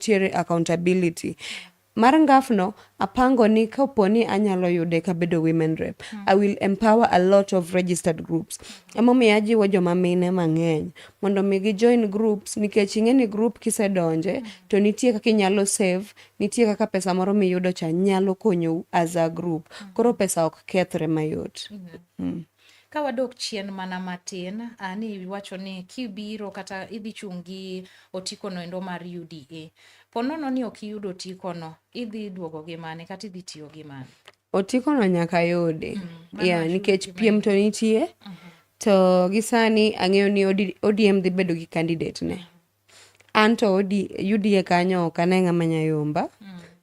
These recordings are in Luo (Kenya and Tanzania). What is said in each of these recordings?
tiere accountability. Mar ngafno, apango ni kaponi anyalo yude kabedo women rep. I will empower a lot of registered groups. Emomiyo ajiwo joma mine mang'eny mondo mi gi join groups nikech ing'eni group kisedonje to nitie kaka inyalo save, nitie kaka pesa moro miyudo cha nyalo konyo as a group. Koro pesa ok kethre mayot. Ka wadok chien mana matin, ni wacho ni kibiro kata idhi chungi otiko no endo mar UDA. Ponono ni ok iyudo otiko no, idhi duogo gi mane kata idhi tiyo gi mane? Otiko no nyaka yude. Nikech piem to nitie. To gisani ang'eyo ni ODM dhi bedo gi candidate ne. Anto UDA kanyo ok ane ng'ama nyayomba.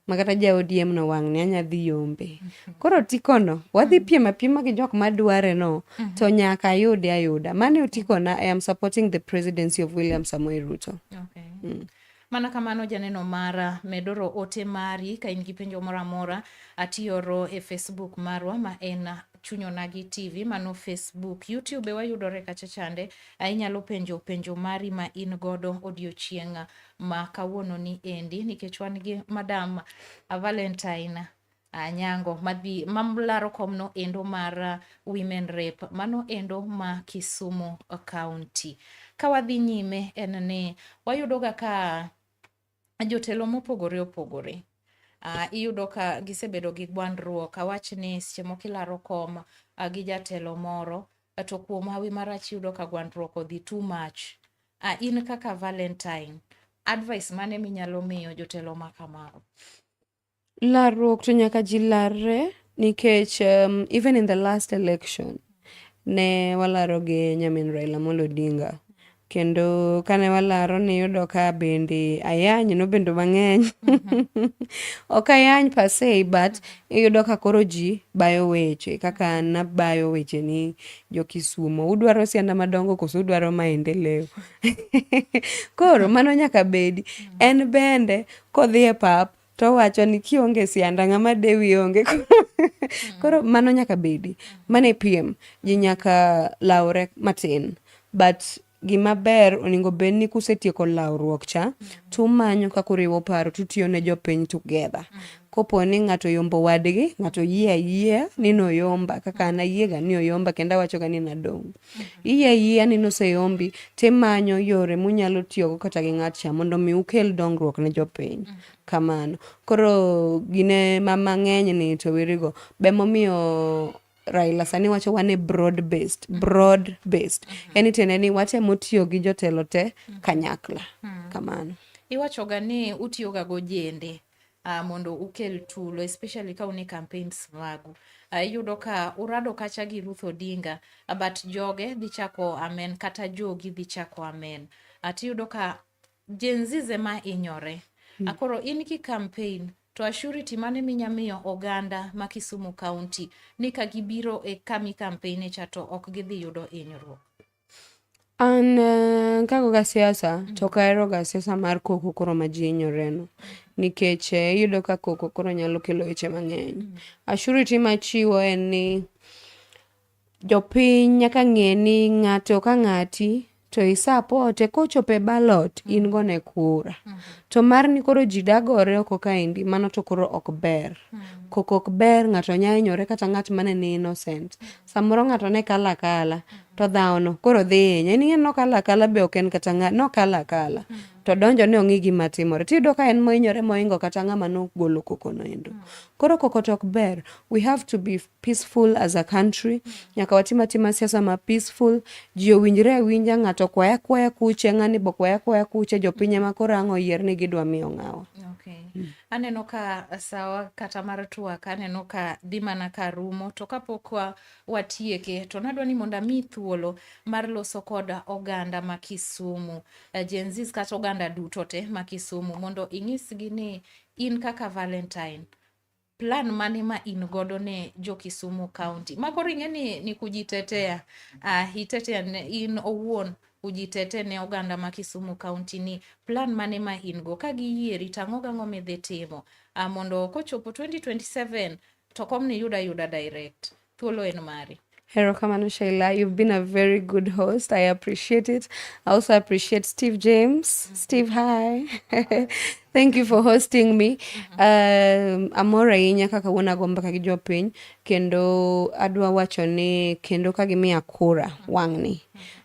Makata ja ODM no wang' ni anya dhi yombe. Koro otiko no, wadhi piema gi jok madware no, to nyaka ayude ayuda. Mane otiko na, I am supporting the presidency of William Samoei Ruto. Okay. Mana kamano janeno mara medoro ote mari ka in gi penjo moro amora atioro e Facebook marwa ma en Chunyonagi TV, mano Facebook. YouTube wayudore kacha chande, inyalo penjo mari ma in godo odiochieng' ma kawuono ni endi, nikech wan gi Madam Valentine Nyango mamlaro komno endo mar women rep, mano endo ma Kisumu County. Kawadhi nyime en ni wayudoga ka jotelo mopogore opogore. Iyudo ka gisebedo gi gwandruok, awach ni seche moko ilaro kom gi jatelo moro, to kuom hawi marach iyudo ka gwandruok odhi too much. In kaka Valentine, advice mane minyalo miyo jotelo ma kamaro? Larruok to nyaka ji larre nikech even in the last election ne walaro gi nyamin Raila Amolo Odinga. Kendo kane walaro ni yudo ka bende ayany nobendo mang'eny. Ok ayany per se, but iyudo ka koro ji bayo weche. Kaka nabayo weche ni jo Kisumu. Udwaro sianda madongo koso udwaro maendeleo. Koro mano nyaka bedi. En bende kodhi e pap to wacho ni kionge sianda ng'ama dewi onge. Koro mano nyaka bedi. Mane piem. Ji nyaka laure matin. But gima ber oningo bed ni kusetieko lawruok cha, tumanyo kaka uriwo paro tutiyo ne jopiny together. Kopo ni ng'ato yombo wadgi, ng'ato yie ni no yomba, kaka an ayiega ni oyomba kendo awachoga ni nadong'. Yie ni noseyombi, timanyo yore munyalo tiyogo kata gi ng'at cha mondo mi ukel dongruok ne jopiny. Kamano. Koro gine mang'eny ni to wirigo. Bemomiyo Raila sani wacho wane broad based. Yani tiende ni watemo tiyo gi jotelo te kanyakla. Kamano. Iwachoga ni utiyoga gojende mondo ukel tulo, especially ka une campaigns magu. Iyudo ka urado kacha gi Ruth Odinga, but joge dhi chako amen kata jogi dhi chako amen. Atiyudo ka Gen Z ma inyore. Akoro in ki campaign to assurity mane minyamiyo oganda ma Kisumu County ni ka gibiro e kami campaign cha to ok gidhi yudo hinyruok? An kagoga siasa, to kaeroga siasa mar koko koro ma ji hinyoreno. Nikech iyudo ka koko koro nyalo kelo weche mang'eny. Assurity machiwo en ni jopiny nyaka ng'e ni ng'ato ka ng'ati to isapote kochope ballot in gone kura. To mar ni koro ji dagore oko kaendi, mano to koro ok ber. Koko ok ber, ng'ato nya hinyore kata ng'at mane ni innocent. Samoro ng'ato ne kala to dhaono koro dhi hinye. Ni nokala be ok en kata nokala. To donjo ne ong'i gima timore. Tiyudo ka en mohinyore mohingo kata ng'ama nogolo koko no endo. Koro koko to ok ber. We have to be peaceful as a country. Nyaka watim atima siasa ma peaceful. Ji owinjre awinja, ng'ato kwaya kuche, ng'ani bo kwaya kuche, jopiny ema koro ang' oyier ni gidwa miyo ng'awa. Okay. Aneno ka sawa kata mar twak, aneno ka dhi mana ka rumo, to kapok watieke to nadwa ni mondo ami thuolo mar loso koda oganda ma Kisumu, Gen Z kata oganda duto te ma Kisumu, mondo ing'isgi ni in kaka Valentine, plan mane ma in godo ne jo Kisumu County? Makoro ing'e ni kujitetea, itetea in owuon ujitete ne oganda ma Kisumu County, ni plan mane ma in go ka giyieri tang'o midhi timo mondo kochopo 2027 to kom ni yuda direct. Thuolo en mari. Hero Kamano Sheila, you've been a very good host. I appreciate it. I also appreciate Steve James. Steve, hi. Thank you for hosting me. Amor ahinya kaka wuon agomba ka gi jopiny kendo adwa wacho ni kendo ka gimiya kura wang'ni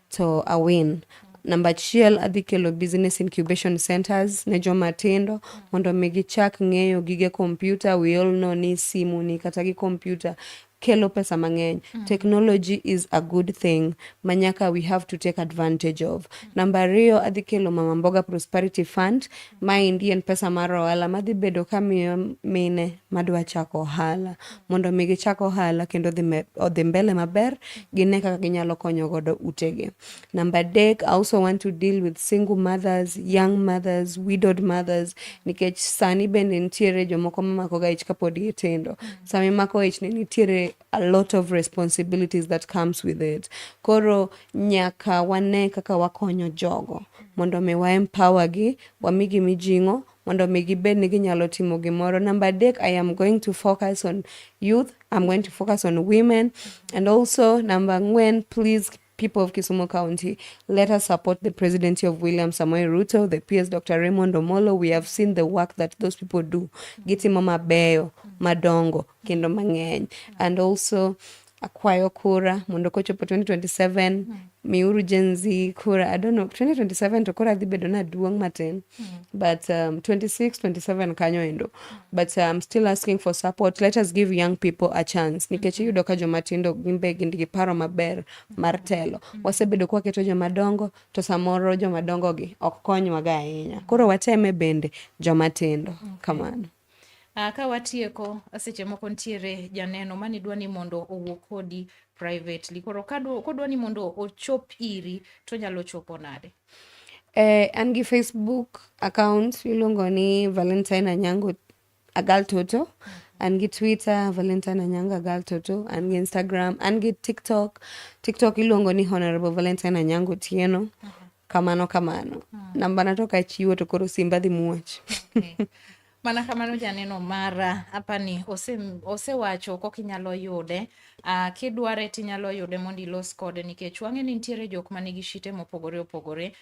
to a win. Namba achiel adhi kelo business incubation centers ne joma tindo mondo mi gichak ng'eyo gige kompyuta. We all know ni simu ni kata gi kompyuta kelo pesa mang'eny. Technology is a good thing manyaka we have to take advantage of. Namba ariyo adhi kelo Mama Mboga Prosperity Fund. Maendi en pesa mar ohala madhi bedo ka miyo mine madwa chako ohala mondo mi gichako ohala kendo odhi mbele maber, gine kaka ginyalo konyo godo utegi. Namba adek, I also want to deal with single mothers, young mothers, widowed mothers, nikech sani bende nitiere jomoko mamako ga ich kapod gitindo. Sami mako ich ni nitiere a lot of responsibilities that comes with it. Koro nyaka wane kaka wakonyo jogo mondo mi wa empower gi, wamigi mijing'o mondo mi gibed ni ginyalo timo gimoro. Number adek, I am going to focus on youth. I'm going to focus on women. And also, number 4, please, people of Kisumu County, let us support the presidency of William Samoei Ruto, the PS Dr. Raymond Omolo. We have seen the work that those people do. Gitimo mabeyo, madongo, kendo mang'eny. And also, akwayo kura mondo kochopo 2027 miuru Gen Z kura. I don't know, 2027 to kura dhi bedo na duong' matin, but 26 27 kanyo endo. But I'm still asking for support. Let us give young people a chance nikech iyudo ka joma tindo gimbe gin gi paro maber mar telo. Wasebedo kwa keto joma dongo to samoro joma dongo gi ok konywa ga ahinya. Koro wateme bende joma tindo. Kamano. Ka watieko, seche moko ntiere janeno mani dwa ni mondo owuo kodi privately. Koro kodwa ni mondo ochop iri, to nyalo chopo nade? An gi Facebook account iluongo ni Valentine Anyango Agal Toto. An gi Twitter Valentine Anyango Agal Toto. An gi Instagram. An gi TikTok. TikTok iluongo ni Honorable Valentine Anyango Tieno. Kamano. Namba natoka chiwo to koro simba dhi muoch. Okay. Mana kamano janeno mara apani osewacho kok inyalo yude, kidware tinyalo yude mondo ilos kode nikech wang'e ni nitiere jok manigi shite mopogore opogore,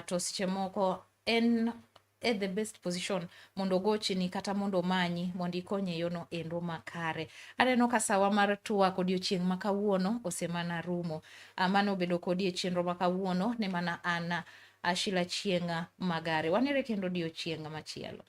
to seche moko en at the best position mondo gochni kata mondo manyi mondo ikonye yono endo makare. Aneno ka sawa mar twak odiochieng' ma kawuono osemana rumo. Mano bedo kodi e chenro ma kawuono ne mana an Ashila Chienga Magare. Wanere kendo odiochieng' machielo.